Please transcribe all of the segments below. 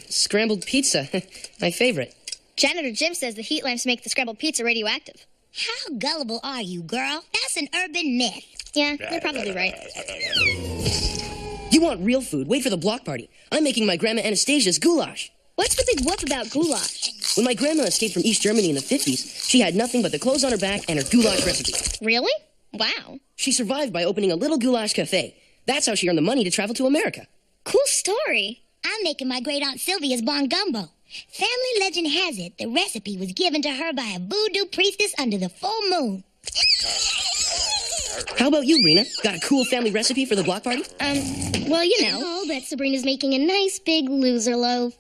Scrambled pizza. My favorite. Janitor Jim says the heat lamps make the scrambled pizza radioactive. How gullible are you, girl? That's an urban myth. Yeah, you're probably right. You want real food? Wait for the block party. I'm making my Grandma Anastasia's goulash. What's the big whoop about goulash? When my grandma escaped from East Germany in the 50s, she had nothing but the clothes on her back and her goulash recipe. Really? Wow. She survived by opening a little goulash cafe. That's how she earned the money to travel to America. Cool story. I'm making my great-aunt Sylvia's bon gumbo. Family legend has it the recipe was given to her by a voodoo priestess under the full moon. How about you, Rena? Got a cool family recipe for the block party? Well, you know. I'll bet Sabrina's making a nice big loser loaf.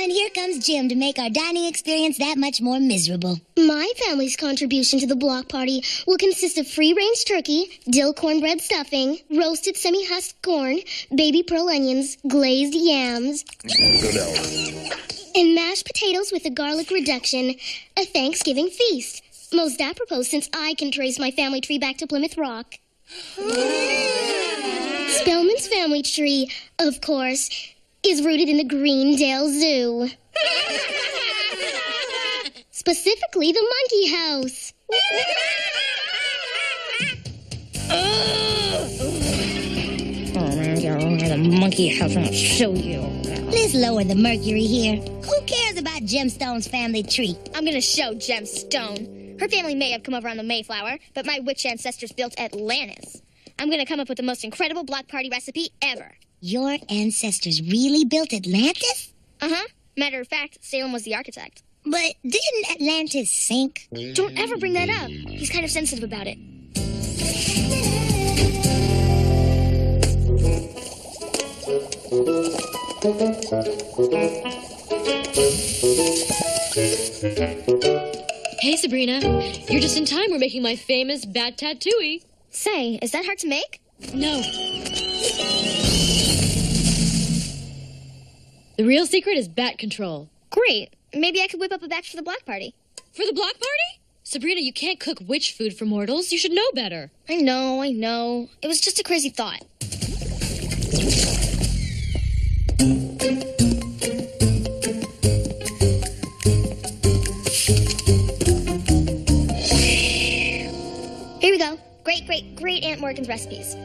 And here comes Jim to make our dining experience that much more miserable. My family's contribution to the block party will consist of free-range turkey, dill cornbread stuffing, roasted semi-husked corn, baby pearl onions, glazed yams, and mashed potatoes with a garlic reduction, a Thanksgiving feast. Most apropos since I can trace my family tree back to Plymouth Rock. Spellman's family tree, of course, is rooted in the Greendale Zoo. Specifically, the monkey house. The monkey house, I'll show you. Let's lower the mercury here. Who cares about Gemstone's family tree? I'm gonna show Gemstone. Her family may have come over on the Mayflower, but my witch ancestors built Atlantis. I'm gonna come up with the most incredible block party recipe ever. Your ancestors really built Atlantis? Uh-huh. Matter of fact, Salem was the architect. But didn't Atlantis sink? Don't ever bring that up. He's kind of sensitive about it. Hey, Sabrina. You're just in time. We're making my famous bat tattooey. Say, is that hard to make? No. The real secret is bat control. Great. Maybe I could whip up a batch for the block party. For the block party? Sabrina, you can't cook witch food for mortals. You should know better. I know. It was just a crazy thought. Here we go. Great Aunt Morgan's recipes.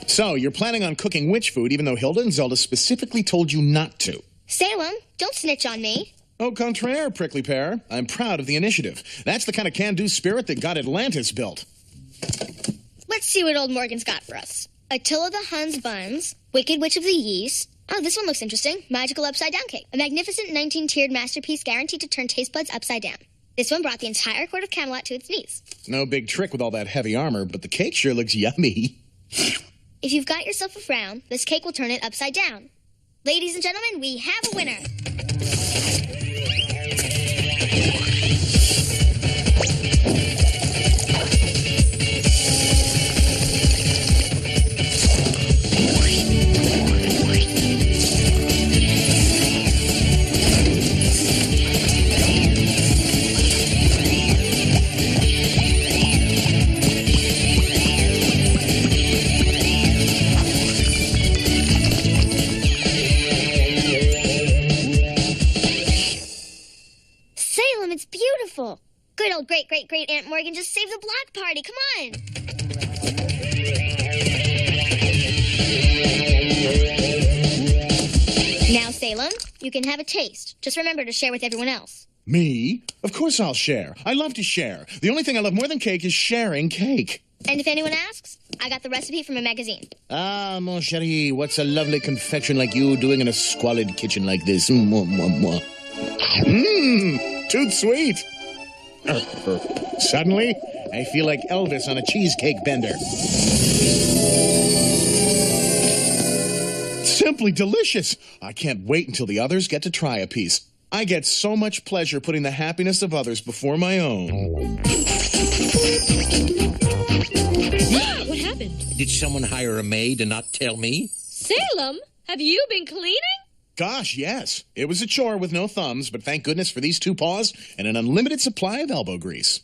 So, you're planning on cooking witch food even though Hilda and Zelda specifically told you not to. Salem, don't snitch on me. Au contraire, Prickly Pear. I'm proud of the initiative. That's the kind of can-do spirit that got Atlantis built. Let's see what old Morgan's got for us. Attila the Hun's buns, Wicked Witch of the Yeast. Oh, this one looks interesting. Magical upside-down cake. A magnificent 19-tiered masterpiece guaranteed to turn taste buds upside down. This one brought the entire court of Camelot to its knees. No big trick with all that heavy armor, but the cake sure looks yummy. If you've got yourself a frown, this cake will turn it upside down. Ladies and gentlemen, we have a winner. It's beautiful. Good old great Aunt Morgan just saved the block party. Come on. Now, Salem, you can have a taste. Just remember to share with everyone else. Me? Of course I'll share. I love to share. The only thing I love more than cake is sharing cake. And if anyone asks, I got the recipe from a magazine. Ah, mon chéri, what's a lovely confection like you doing in a squalid kitchen like this? Mmm, too sweet. Suddenly, I feel like Elvis on a cheesecake bender. simply delicious. I can't wait until the others get to try a piece. I get so much pleasure putting the happiness of others before my own. What happened? Did someone hire a maid and not tell me? Salem, have you been cleaning? Gosh, yes. It was a chore with no thumbs, but thank goodness for these 2 paws and an unlimited supply of elbow grease.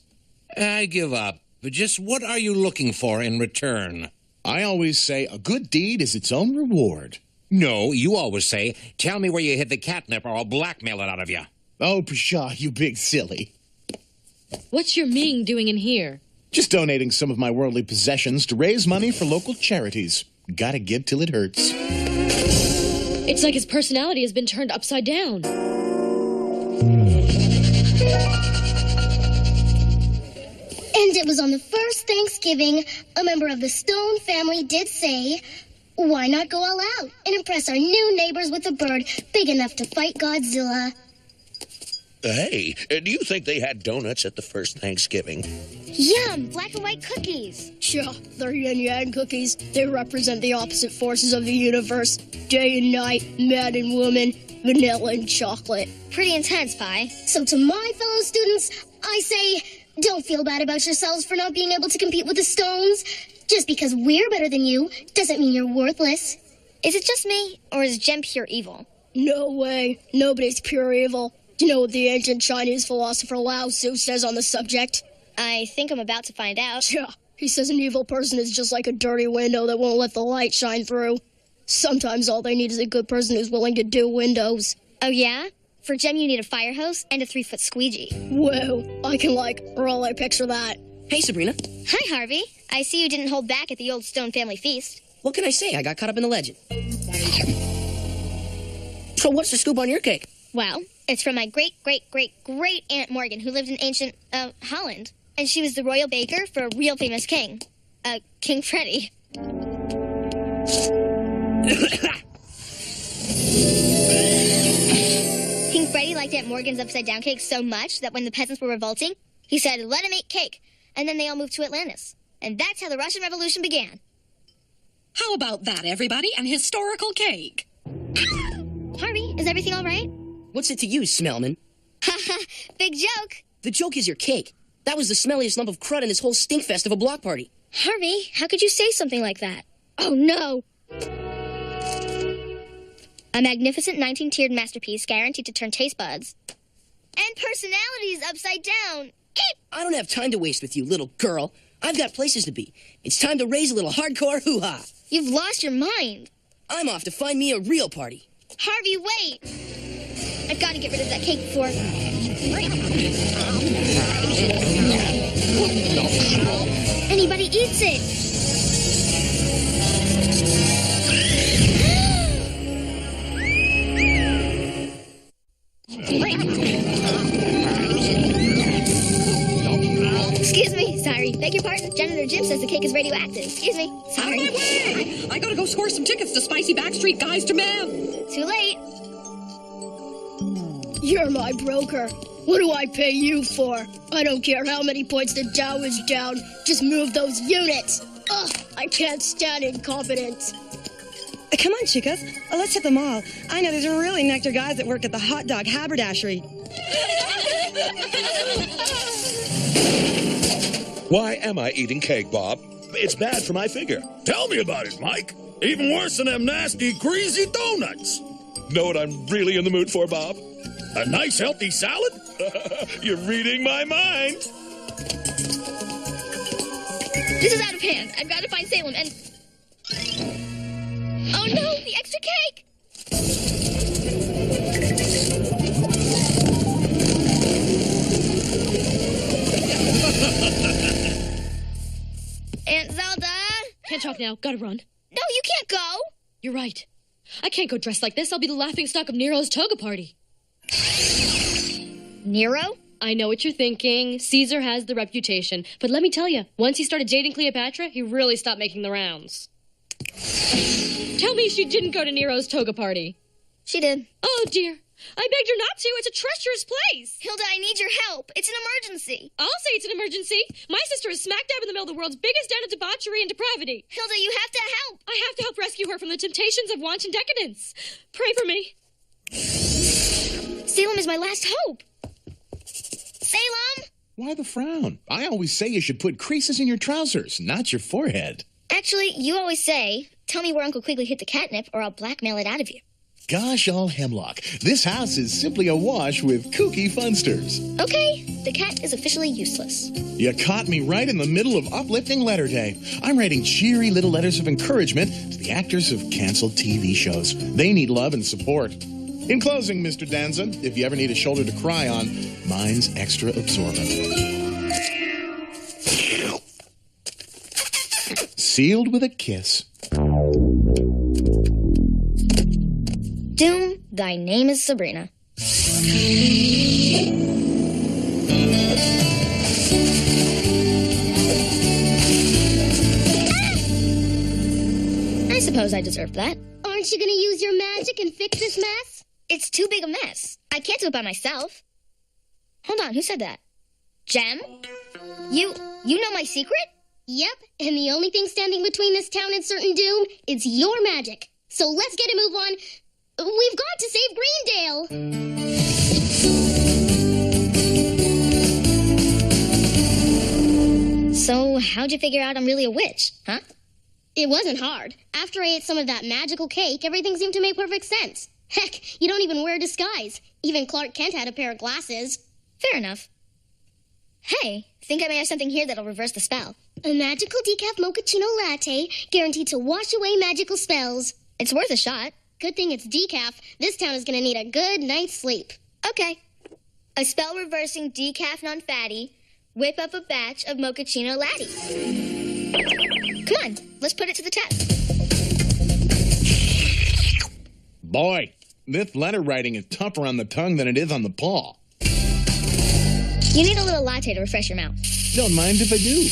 I give up. But just what are you looking for in return? I always say a good deed is its own reward. No, you always say, tell me where you hid the catnip or I'll blackmail it out of you. Oh, pshaw, you big silly. What's your Ming doing in here? Just donating some of my worldly possessions to raise money for local charities. Gotta give till it hurts. It's like his personality has been turned upside down. And it was on the first Thanksgiving, a member of the Stone family did say, why not go all out and impress our new neighbors with a bird big enough to fight Godzilla? Hey, do you think they had donuts at the first Thanksgiving? Yum, black and white cookies. Sure, they're yin-yang cookies. They represent the opposite forces of the universe. Day and night, man and woman, vanilla and chocolate. Pretty intense, Pi. So to my fellow students, I say, don't feel bad about yourselves for not being able to compete with the Stones. Just because we're better than you doesn't mean you're worthless. Is it just me, or is Jem pure evil? No way. Nobody's pure evil. Do you know what the ancient Chinese philosopher Lao Tzu says on the subject? I think I'm about to find out. Yeah, he says an evil person is just like a dirty window that won't let the light shine through. Sometimes all they need is a good person who's willing to do windows. Oh, yeah? For Jem, you need a fire hose and a 3-foot squeegee. Whoa, I can really picture that. Hey, Sabrina. Hi, Harvey. I see you didn't hold back at the old Stone family feast. What can I say? I got caught up in the legend. So what's the scoop on your cake? Well, it's from my great-great-great-great Aunt Morgan, who lived in ancient, Holland. And she was the royal baker for a real famous king. King Freddie. King Freddie liked Aunt Morgan's upside-down cake so much that when the peasants were revolting, he said, let him eat cake. And then they all moved to Atlantis. And that's how the Russian Revolution began. How about that, everybody? An historical cake. Harvey, is everything all right? What's it to you, Smellman? Haha, big joke. The joke is your cake. That was the smelliest lump of crud in this whole stinkfest of a block party. Harvey, how could you say something like that? Oh, no. A magnificent 19-tiered masterpiece guaranteed to turn taste buds and personalities upside down. Eep! I don't have time to waste with you, little girl. I've got places to be. It's time to raise a little hardcore hoo-ha. You've lost your mind. I'm off to find me a real party. Harvey, wait. I've got to get rid of that cake before... anybody eats it. Excuse me, sorry. Beg your pardon. Janitor Jim says the cake is radioactive. Excuse me, sorry. Out of my way! I gotta go score some tickets to Spicy Backstreet Guys to Mem. Too late. You're my broker. What do I pay you for? I don't care how many points the Dow is down. Just move those units. Ugh, I can't stand incompetence. Come on, chicas. Let's hit the mall. I know there's really nectar guys that work at the hot dog haberdashery. Why am I eating cake, Bob? It's bad for my figure. Tell me about it, Mike. Even worse than them nasty, greasy donuts. Know what I'm really in the mood for, Bob? A nice, healthy salad? You're reading my mind. This is out of hand. I've got to find Salem and... oh no, the extra cake! Aunt Zelda? Can't talk now. Gotta run. No, you can't go. You're right. I can't go dressed like this. I'll be the laughingstock of Nero's toga party. Nero? I know what you're thinking. Caesar has the reputation. But let me tell you, once he started dating Cleopatra, he really stopped making the rounds. Tell me she didn't go to Nero's toga party. She did. Oh, dear. I begged her not to. It's a treacherous place. Hilda, I need your help. It's an emergency. I'll say it's an emergency. My sister is smack dab in the middle of the world's biggest den of debauchery and depravity. Hilda, you have to help. I have to help rescue her from the temptations of wanton decadence. Pray for me. Salem is my last hope. Salem? Why the frown? I always say you should put creases in your trousers, not your forehead. Actually, you always say, tell me where Uncle Quigley hid the catnip or I'll blackmail it out of you. Gosh, all hemlock. This house is simply awash with kooky funsters. Okay, the cat is officially useless. You caught me right in the middle of uplifting letter day. I'm writing cheery little letters of encouragement to the actors of canceled TV shows. They need love and support. In closing, Mr. Danza, if you ever need a shoulder to cry on, mine's extra absorbent. Sealed with a kiss. Doom, thy name is Sabrina. I suppose I deserve that. Aren't you going to use your magic and fix this mess? It's too big a mess. I can't do it by myself. Hold on, who said that? Jem? You know my secret? Yep, and the only thing standing between this town and certain doom is your magic. So let's get a move on. We've got to save Greendale. So, how'd you figure out I'm really a witch, huh? It wasn't hard. After I ate some of that magical cake, everything seemed to make perfect sense. Heck, you don't even wear a disguise. Even Clark Kent had a pair of glasses. Fair enough. Hey, think I may have something here that'll reverse the spell. A magical decaf mochaccino latte, guaranteed to wash away magical spells. It's worth a shot. Good thing it's decaf. This town is going to need a good night's sleep. Okay. A spell-reversing decaf non-fatty. Whip up a batch of mochaccino latte. Come on, let's put it to the test. Boy, this letter writing is tougher on the tongue than it is on the paw. You need a little latte to refresh your mouth. Don't mind if I do.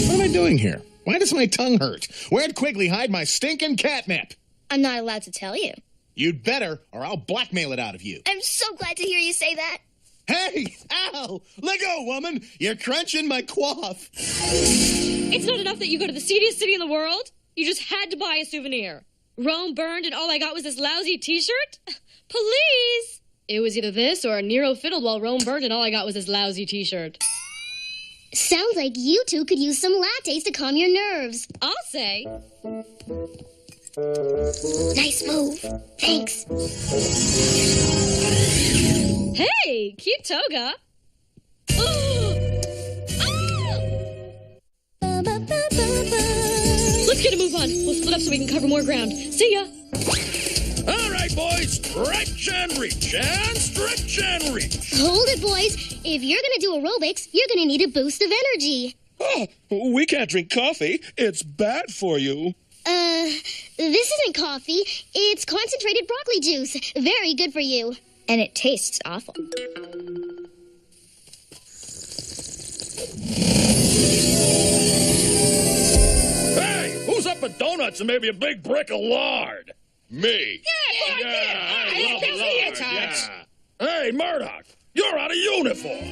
What am I doing here? Why does my tongue hurt? Where'd Quigley hide my stinking catnip? I'm not allowed to tell you. You'd better, or I'll blackmail it out of you. I'm so glad to hear you say that. Hey! Ow! Let go, woman! You're crunching my quaff. It's not enough that you go to the seediest city in the world. You just had to buy a souvenir. Rome burned and all I got was this lousy t-shirt? Please! It was either this or Nero fiddled while Rome burned and all I got was this lousy t-shirt. Sounds like you two could use some lattes to calm your nerves. I'll say. Nice move. Thanks. Hey, cute toga. Let's get a move on. We'll split up so we can cover more ground. See ya. All right, boys. Stretch and reach, and stretch and reach. Hold it, boys. If you're going to do aerobics, you're going to need a boost of energy. Oh, we can't drink coffee. It's bad for you. This isn't coffee. It's concentrated broccoli juice. Very good for you. And it tastes awful. Hey, who's up with donuts and maybe a big brick of lard? Me. I love lard. Yeah. Hey, Murdoch, you're out of uniform.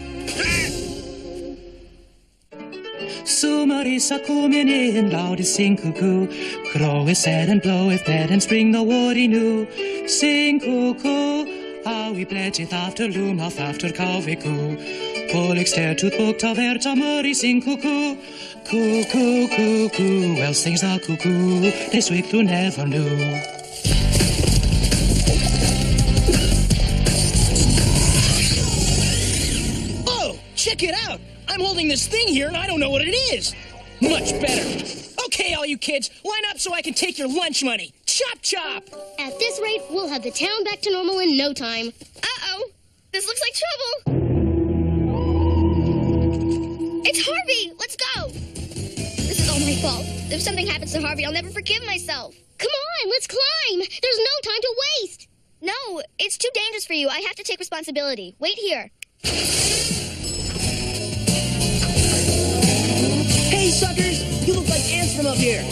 Sumarisa coming in, loud as sing cuckoo. Groweth sad and bloweth bed and spring the worry new. Sing cuckoo, how we pledgeth after loom, off after cowvicu. Polik stare to book ta verta murray sing cuckoo. Cuckoo, cuckoo, well sings the cuckoo. This week you never knew. Oh, check it out. I'm holding this thing here, and I don't know what it is. Much better. Okay, all you kids, line up so I can take your lunch money. Chop, chop. At this rate, we'll have the town back to normal in no time. Uh-oh. This looks like trouble. It's Harvey. Let's go. This is all my fault. If something happens to Harvey, I'll never forgive myself. Come on, let's climb. There's no time to waste. No, it's too dangerous for you. I have to take responsibility. Wait here. Hey, suckers! You look like ants from up here.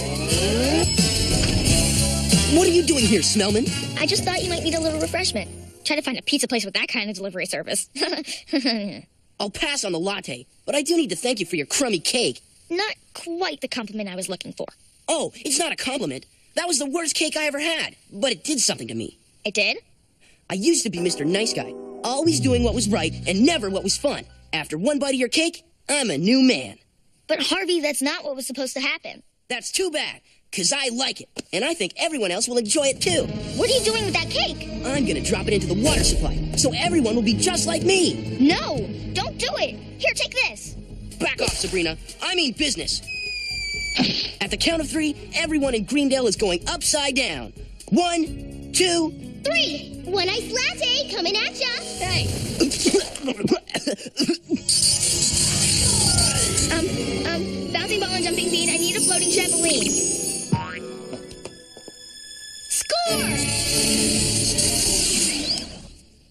What are you doing here, Smellman? I just thought you might need a little refreshment. Try to find a pizza place with that kind of delivery service. I'll pass on the latte, but I do need to thank you for your crummy cake. Not quite the compliment I was looking for. Oh, it's not a compliment. That was the worst cake I ever had, but it did something to me. It did? I used to be Mr. Nice Guy, always doing what was right and never what was fun. After one bite of your cake, I'm a new man. But Harvey, that's not what was supposed to happen. That's too bad, because I like it, and I think everyone else will enjoy it too. What are you doing with that cake? I'm gonna drop it into the water supply, so everyone will be just like me. No, don't do it. Here, take this. Back off, Sabrina. I mean business. At the count of 3, everyone in Greendale is going upside down. 1, 2, 3. One ice latte coming at ya. Hey. Bouncing ball and jumping bean. I need a floating trampoline.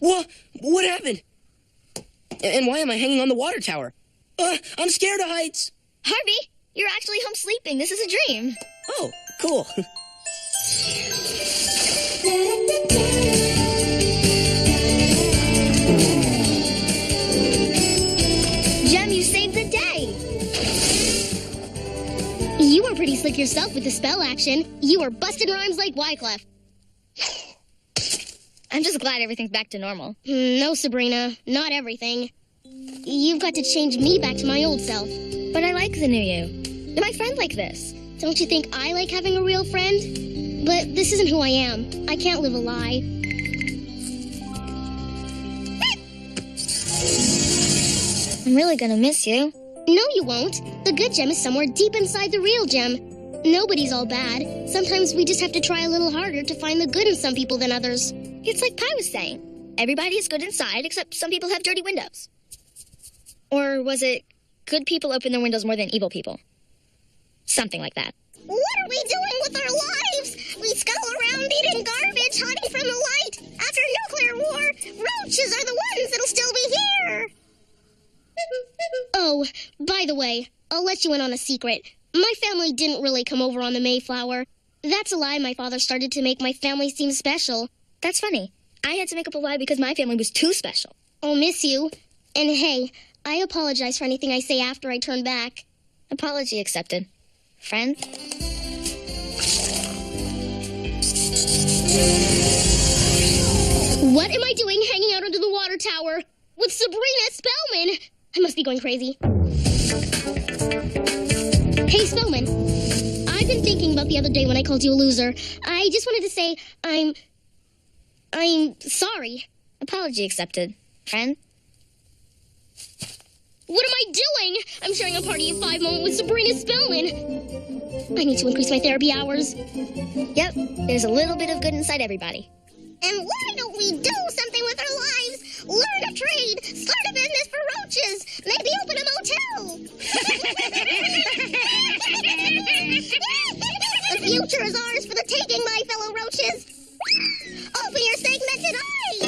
Score! What happened? And why am I hanging on the water tower? I'm scared of heights. Harvey, you're actually home sleeping. This is a dream. Oh, cool. Jem, you saved the day. You were pretty slick yourself with the spell action. You were busting rhymes like Wyclef. I'm just glad everything's back to normal. No, Sabrina, not everything. You've got to change me back to my old self. But I like the new you. You're my friend like this. Don't you think I like having a real friend? But this isn't who I am. I can't live a lie. I'm really gonna miss you. No, you won't. The good Jem is somewhere deep inside the real Jem. Nobody's all bad. Sometimes we just have to try a little harder to find the good in some people than others. It's like Pi was saying. Everybody is good inside, except some people have dirty windows. Or was it good people open their windows more than evil people? Something like that. What are we doing with our lives? We scull around eating garbage, hiding from the light. After nuclear war, roaches are the ones that'll still be here. Oh, by the way, I'll let you in on a secret. My family didn't really come over on the Mayflower. That's a lie my father started to make my family seem special. That's funny. I had to make up a lie because my family was too special. I'll miss you. And hey, I apologize for anything I say after I turn back. Apology accepted. Friend? What am I doing hanging out under the water tower with Sabrina Spellman? I must be going crazy. Hey, Spellman. I've been thinking about the other day when I called you a loser. I just wanted to say I'm sorry. Apology accepted. Friend? What am I doing? I'm sharing a party of 5 moment with Sabrina Spellman. I need to increase my therapy hours. Yep, there's a little bit of good inside everybody. And why don't we do something with our lives? Learn a trade, start a business for roaches, maybe open a motel. The future is ours for the taking, my fellow roaches. Open your segmented eyes.